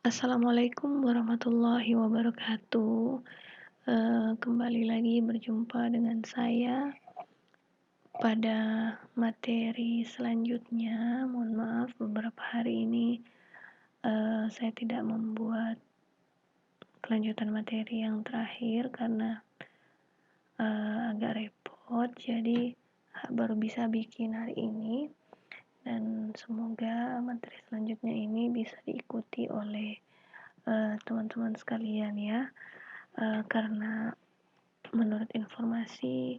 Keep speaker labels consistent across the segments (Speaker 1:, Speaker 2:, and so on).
Speaker 1: Assalamualaikum warahmatullahi wabarakatuh. Kembali lagi berjumpa dengan saya pada materi selanjutnya. Mohon maaf beberapa hari ini saya tidak membuat kelanjutan materi yang terakhir karena agak repot. Jadi baru bisa bikin hari ini dan semoga materi selanjutnya ini bisa diikuti oleh teman-teman sekalian ya. Karena menurut informasi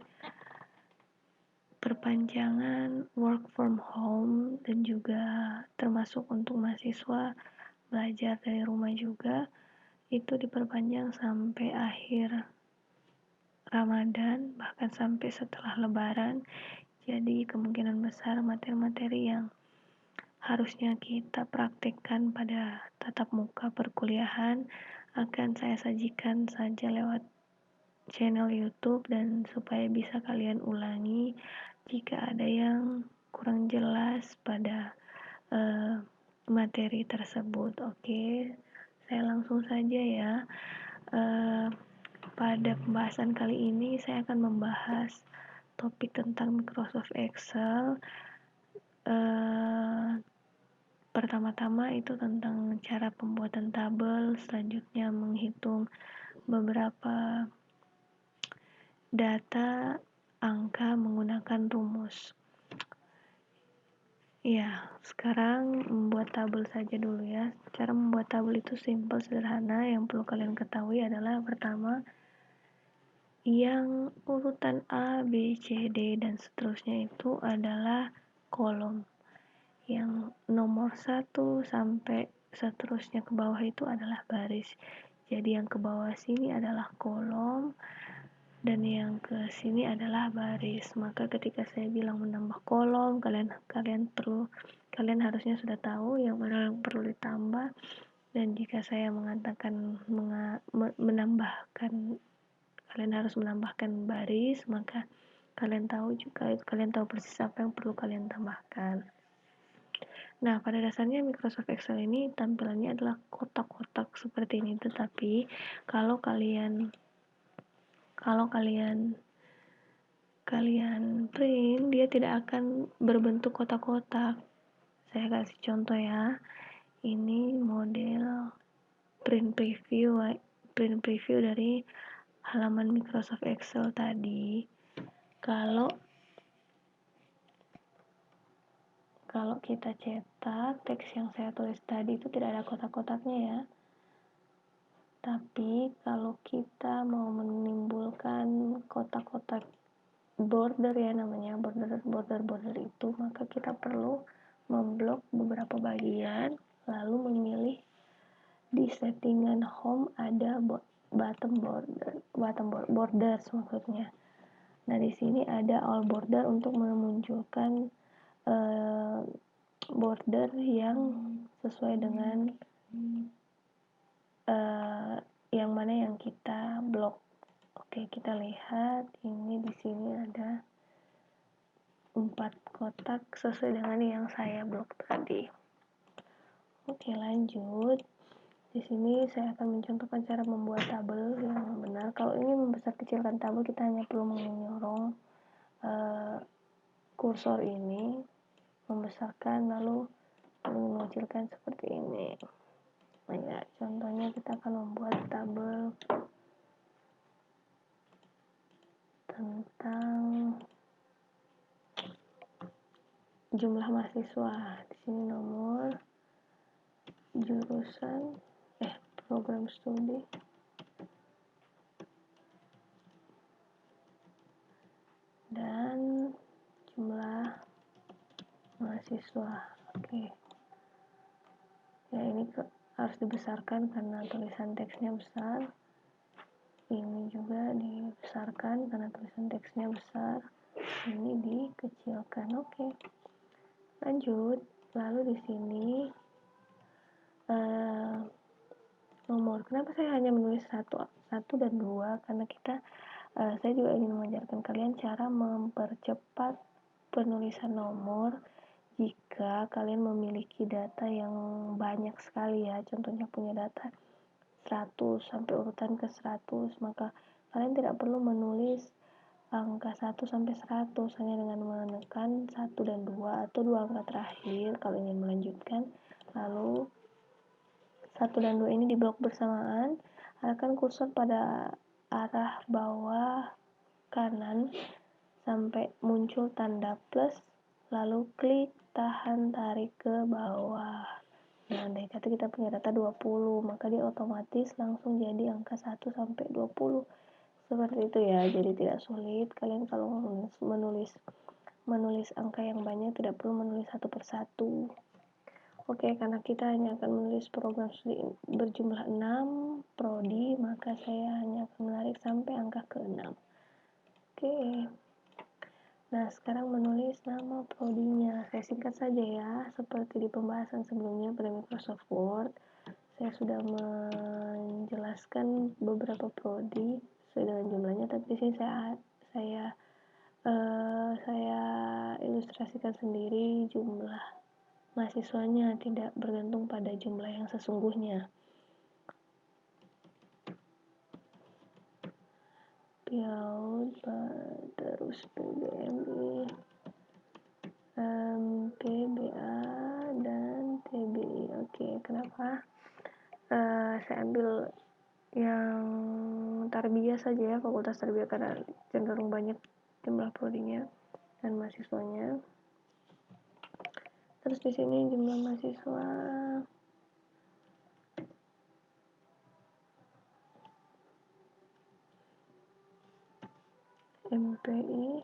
Speaker 1: perpanjangan work from home dan juga termasuk untuk mahasiswa belajar dari rumah juga itu diperpanjang sampai akhir Ramadan, bahkan sampai setelah Lebaran. Jadi kemungkinan besar materi-materi yang harusnya kita praktekkan pada tatap muka perkuliahan akan saya sajikan saja lewat channel YouTube dan supaya bisa kalian ulangi jika ada yang kurang jelas pada materi tersebut. Oke, saya langsung saja ya. Pada pembahasan kali ini saya akan membahas topik tentang Microsoft Excel. Pertama-tama itu tentang cara pembuatan tabel, selanjutnya menghitung beberapa data angka menggunakan rumus. Ya, sekarang membuat tabel saja dulu ya. Cara membuat tabel itu simpel, sederhana. Yang perlu kalian ketahui adalah pertama, yang urutan A, B, C, D, dan seterusnya itu adalah kolom. Yang nomor 1 sampai seterusnya ke bawah itu adalah baris. Jadi yang ke bawah sini adalah kolom dan yang ke sini adalah baris. Maka ketika saya bilang menambah kolom, kalian harusnya sudah tahu yang mana yang perlu ditambah, dan jika saya mengatakan menambahkan, kalian harus menambahkan baris, maka kalian tahu persis apa yang perlu kalian tambahkan. Nah, pada dasarnya Microsoft Excel ini tampilannya adalah kotak-kotak seperti ini, tetapi kalau kalian print, dia tidak akan berbentuk kotak-kotak. Saya kasih contoh ya. Ini model print preview dari halaman Microsoft Excel tadi. Kalau kita cetak, teks yang saya tulis tadi itu tidak ada kotak-kotaknya ya. Tapi kalau kita mau menimbulkan kotak-kotak border ya, namanya border itu, maka kita perlu memblok beberapa bagian, lalu memilih di settingan home ada bottom borders maksudnya. Nah, di sini ada all border untuk memunculkan border yang sesuai dengan yang mana yang kita blok. Oke, kita lihat ini di sini ada 4 kotak sesuai dengan yang saya blok tadi. Oke, lanjut. Di sini saya akan mencontohkan cara membuat tabel yang benar. Kalau ingin membesar kecilkan tabel, kita hanya perlu menyorong kursor ini, membesarkan lalu mengecilkan seperti ini. Nah, ya, contohnya kita akan membuat tabel tentang jumlah mahasiswa. Di sini nomor, jurusan, program studi, dan jumlah mahasiswa. Oke. Ya, ini harus dibesarkan karena tulisan teksnya besar. Ini juga dibesarkan karena tulisan teksnya besar. Ini dikecilkan. Oke. Lanjut. Lalu di sini nomor. Kenapa saya hanya menulis satu dan 2? Karena saya juga ingin mengajarkan kalian cara mempercepat penulisan nomor jika kalian memiliki data yang banyak sekali ya, contohnya punya data 100 sampai urutan ke 100, maka kalian tidak perlu menulis angka 1 sampai 100, hanya dengan menekan 1 dan 2 atau 2 angka terakhir kalau ingin melanjutkan. Lalu 1 dan 2 ini diblok bersamaan, arahkan kursor pada arah bawah kanan sampai muncul tanda plus, lalu klik tahan tarik ke bawah. Nah, andai kata kita punya data 20, maka dia otomatis langsung jadi angka 1 sampai 20. Seperti itu ya, jadi tidak sulit. Kalian kalau menulis angka yang banyak tidak perlu menulis satu persatu. Oke, karena kita hanya akan menulis program studi berjumlah 6 prodi, maka saya hanya akan menarik sampai angka ke-6. Oke. Nah, sekarang menulis nama prodinya. Saya singkat saja ya, seperti di pembahasan sebelumnya pada Microsoft Word. Saya sudah menjelaskan beberapa prodi sesuai dengan jumlahnya, tapi di sini saya ilustrasikan sendiri jumlah mahasiswanya, tidak bergantung pada jumlah yang sesungguhnya. PIAUD, terus PBMI, PBA, dan TBI. Oke, kenapa? Saya ambil yang tarbiyah saja ya, fakultas tarbiyah, karena cenderung banyak jumlah prodinya dan mahasiswanya. Terus di sini jumlah mahasiswa MPI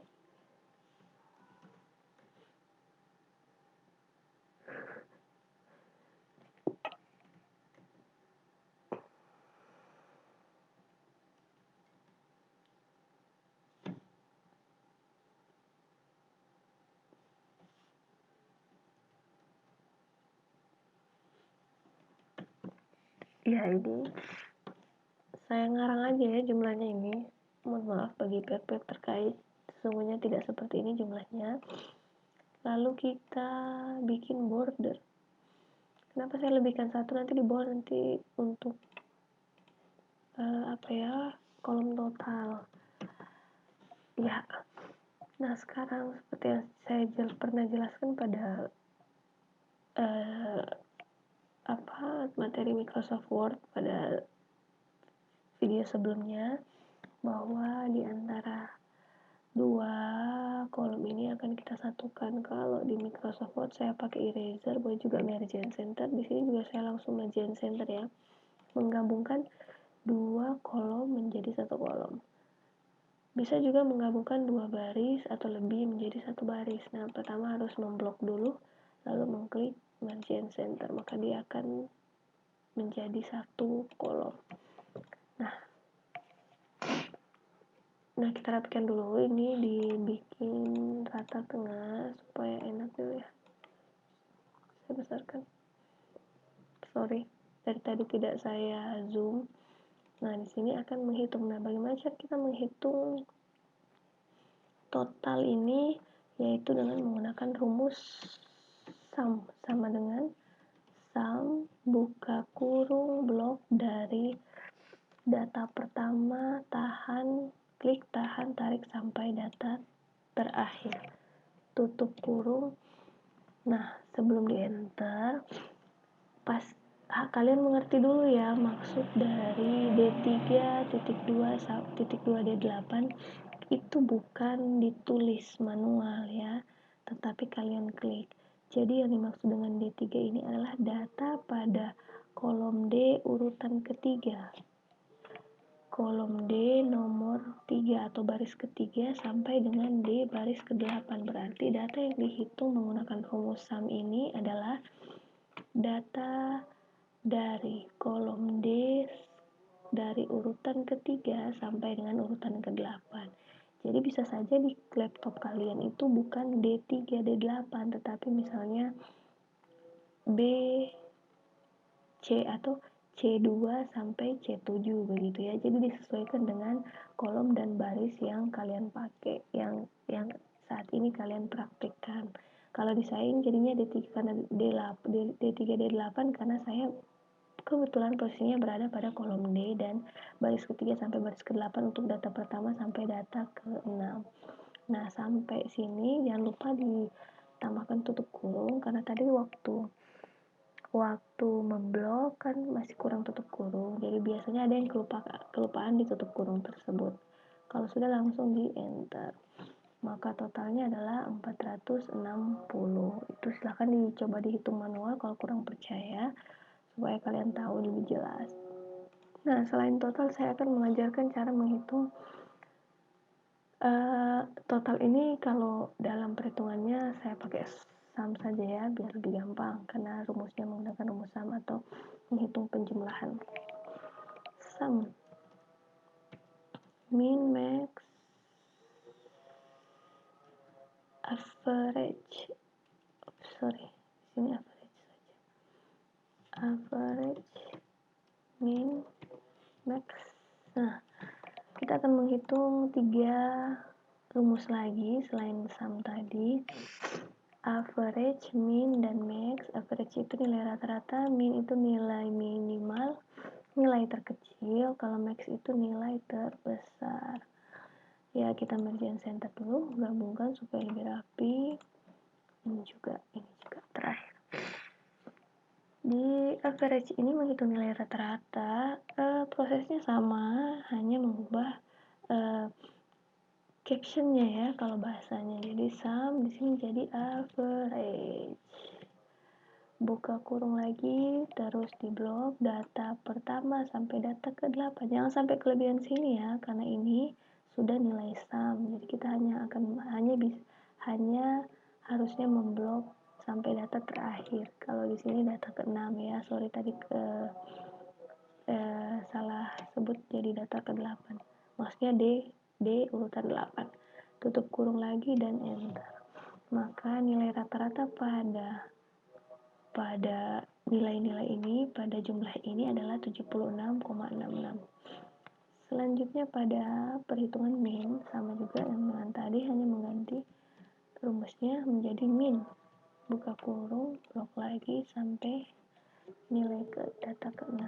Speaker 1: ya, ini saya ngarang aja ya jumlahnya ini. Mohon maaf bagi pihak-pihak terkait, sesungguhnya tidak seperti ini jumlahnya. Lalu kita bikin border. Kenapa saya lebihkan satu, nanti di bawah nanti untuk kolom total ya. Nah, sekarang seperti yang saya pernah jelaskan pada materi Microsoft Word pada video sebelumnya, bahwa di antara dua kolom ini akan kita satukan. Kalau di Microsoft Word saya pakai eraser, boleh juga merge and center. Di sini juga saya langsung merge and center ya, menggabungkan dua kolom menjadi satu kolom. Bisa juga menggabungkan dua baris atau lebih menjadi satu baris. Nah, pertama harus memblok dulu, lalu mengklik merge and center, maka dia akan menjadi satu kolom. Nah, kita rapikan dulu, ini dibikin rata tengah supaya enak dulu ya. Saya besarkan. Sorry, dari tadi tidak saya zoom. Nah, di sini akan menghitung. Nah, bagaimana cara kita menghitung total ini? Yaitu dengan menggunakan rumus sum, sama dengan sum buka kurung blok dari data pertama klik tahan tarik sampai data terakhir, tutup kurung. Nah, sebelum di enter, kalian mengerti dulu ya maksud dari D3.2.2D8 itu bukan ditulis manual ya, tetapi kalian klik. Jadi yang dimaksud dengan D3 ini adalah data pada kolom D urutan ketiga, kolom D nomor 3 atau baris ketiga sampai dengan D baris ke-8. Berarti data yang dihitung menggunakan rumus sum ini adalah data dari kolom D dari urutan ketiga sampai dengan urutan ke-8. Jadi bisa saja di laptop kalian itu bukan D3, D8, tetapi misalnya B, C atau C2 sampai C7 begitu ya. Jadi disesuaikan dengan kolom dan baris yang kalian pakai, yang saat ini kalian praktikkan. Kalau di saya ini jadinya D3 karena D3 D8 karena saya kebetulan posisinya berada pada kolom D dan baris ketiga sampai baris ke-8 untuk data pertama sampai data ke-6. Nah, sampai sini jangan lupa ditambahkan tutup kurung karena tadi waktu memblok kan masih kurang tutup kurung. Jadi biasanya ada yang kelupaan di tutup kurung tersebut. Kalau sudah langsung di enter. Maka totalnya adalah 460. Itu silahkan dicoba dihitung manual kalau kurang percaya supaya kalian tahu lebih jelas. Nah, selain total saya akan mengajarkan cara menghitung total ini. Kalau dalam perhitungannya saya pakai sum saja ya biar lebih gampang karena rumusnya menggunakan rumus sum atau menghitung penjumlahan. Sum min max average, sini average min max. Nah, kita akan menghitung 3 rumus lagi selain sum tadi. Average, min, dan max. Average itu nilai rata-rata, min itu nilai minimal, nilai terkecil, kalau max itu nilai terbesar. Ya, kita merge center dulu, gabungkan supaya lebih rapi. Ini juga terakhir. Di average ini menghitung nilai rata-rata, prosesnya sama, hanya mengubah captionnya ya kalau bahasanya. Jadi sum di sini jadi average. Buka kurung lagi, terus di blok data pertama sampai data ke-8. Jangan sampai kelebihan sini ya, karena ini sudah nilai sum. Jadi kita hanya harusnya memblok sampai data terakhir. Kalau di sini data ke-6 ya. Sorry tadi salah sebut jadi data ke-8. Maksudnya D urutan 8. Tutup kurung lagi dan enter. Maka nilai rata-rata pada nilai-nilai ini, pada jumlah ini adalah 76,66. Selanjutnya pada perhitungan min, sama juga dengan tadi, hanya mengganti rumusnya menjadi min. Buka kurung, blok lagi sampai nilai data ke-6.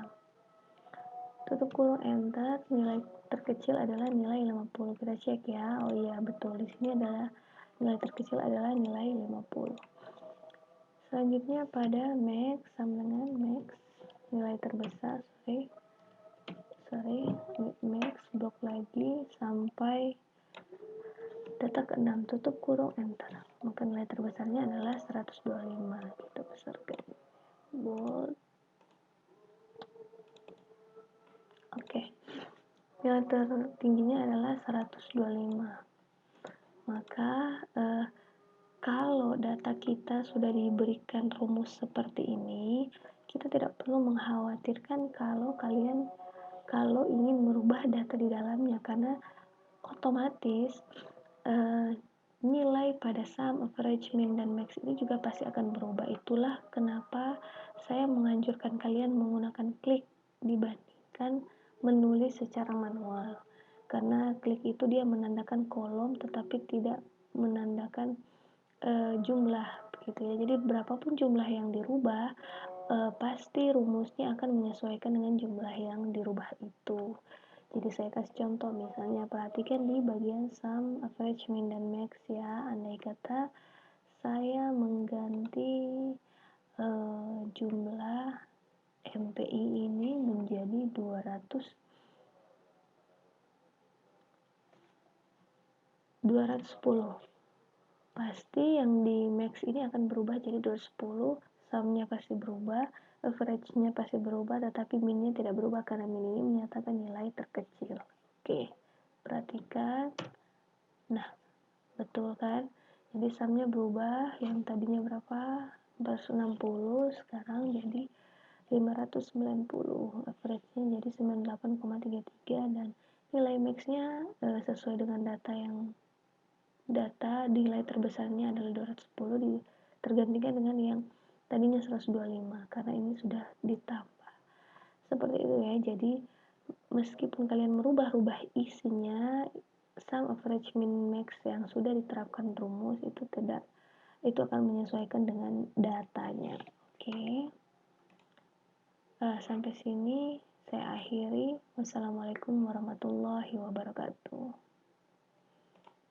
Speaker 1: Tutup kurung enter, nilai terkecil adalah nilai 50. Kita cek ya. Oh iya, betul. Di sini adalah nilai terkecil adalah nilai 50. Selanjutnya pada max, sama dengan max nilai terbesar, max blok lagi sampai data ke-6, tutup kurung enter. Maka nilai terbesarnya adalah 125. Kita besarkan bold. Oke. Nilai tertingginya adalah 125. Maka kalau data kita sudah diberikan rumus seperti ini, kita tidak perlu mengkhawatirkan kalau ingin merubah data di dalamnya, karena otomatis nilai pada sum, average, min, dan max ini juga pasti akan berubah. Itulah kenapa saya menganjurkan kalian menggunakan klik dibandingkan menulis secara manual, karena klik itu dia menandakan kolom tetapi tidak menandakan jumlah begitu ya. Jadi berapapun jumlah yang dirubah, pasti rumusnya akan menyesuaikan dengan jumlah yang dirubah itu. Jadi saya kasih contoh, misalnya perhatikan di bagian sum, average, min, dan max ya. Andai kata saya mengganti jumlah MPI ini menjadi 210. Pasti yang di max ini akan berubah jadi 210, sumnya pasti berubah, average-nya pasti berubah, tetapi min-nya tidak berubah karena min ini menyatakan nilai terkecil. Oke, perhatikan. Nah, betul kan? Jadi sumnya berubah, yang tadinya berapa? 460, sekarang jadi 590. Average-nya jadi 98,33 dan nilai max-nya sesuai dengan data nilai terbesarnya adalah 210 tergantikan dengan yang tadinya 125 karena ini sudah ditambah. Seperti itu ya. Jadi meskipun kalian merubah-rubah isinya, sum, average, min, max yang sudah diterapkan rumus itu tidak itu akan menyesuaikan dengan datanya. Oke. Sampai sini saya akhiri. Wassalamualaikum warahmatullahi wabarakatuh.